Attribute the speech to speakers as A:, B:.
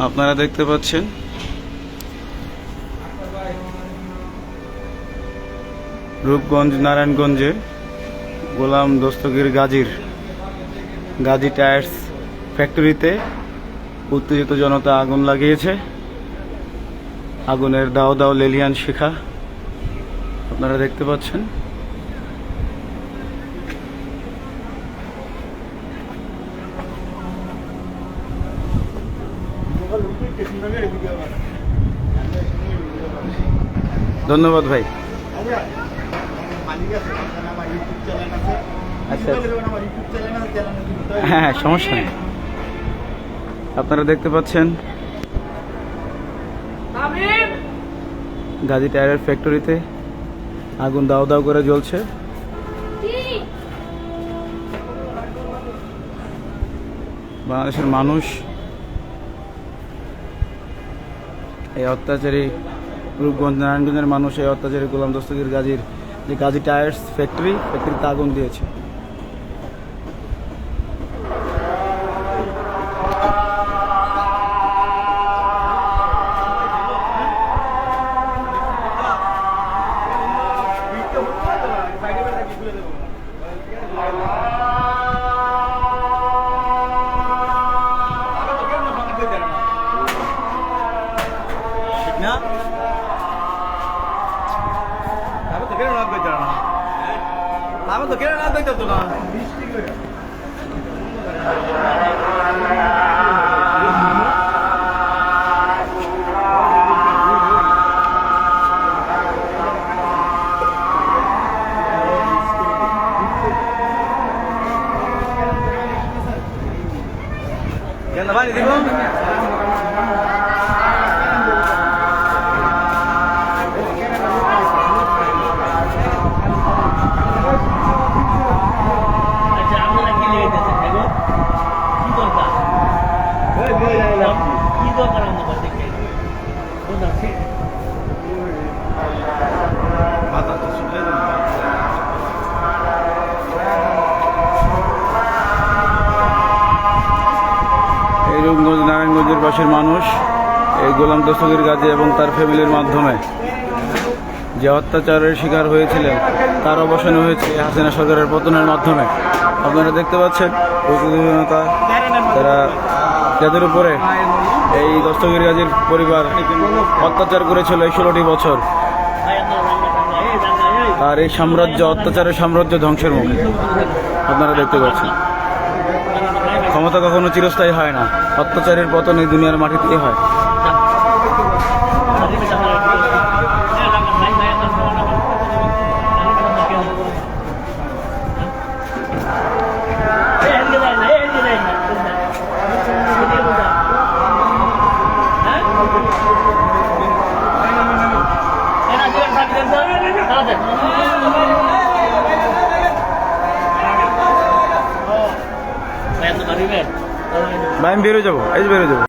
A: আপনারা দেখতে পাচ্ছেন রূপগঞ্জ নারায়ণগঞ্জে গোলাম দস্তগীর গাজী টায়ার্স ফ্যাক্টরিতে উত্তেজিত জনতা আগুন লাগিয়েছে। আগুনের দাও দাও লেলিয়ান শিখা আপনারা দেখতে পাচ্ছেন। ধন্যবাদ ভাই। আচ্ছা হ্যাঁ সমস্যা নেই। আপনারা দেখতে পাচ্ছেন গাজী টায়ারের ফ্যাক্টরিতে আগুন দাও দাও করে জ্বলছে। বাংলাদেশের মানুষ এই অত্যাচারী রূপগঞ্জ নারায়ণগঞ্জের মানুষ এই অত্যাচারী গোলাম দস্তগীর গাজীর যে গাজী টায়ার্স ফ্যাক্টরিতে আগুন দিয়েছে।
B: না আমি তো কেন না কইতাম না আমি তো কেন না কইতাম তো না কেন ভাই দিব
A: এই রূপগঞ্জ নারায়ণগঞ্জের পাশের মানুষ এই গোলাম দস্তগীর গাজী এবং তার ফ্যামিলির মাধ্যমে যে অত্যাচারের শিকার হয়েছিলেন তার অবসান হয়েছে হাসিনা সরকারের পতনের মাধ্যমে। আপনারা দেখতে পাচ্ছেন জনতা তারা যাদের উপরে এই দস্তগীর গাজীর পরিবার অত্যাচার করেছিল এই 16টি বছর, আর এই সাম্রাজ্য অত্যাচারের সাম্রাজ্য ধ্বংসের মুখে। আপনারা দেখতে পাচ্ছেন ক্ষমতা কখনো চিরস্থায়ী হয় না, অত্যাচারের পতন এই দুনিয়ার মাটিতেই হয়। ভাই আমি বেরোয় যাবো, এই যে বেরোয় যাবো।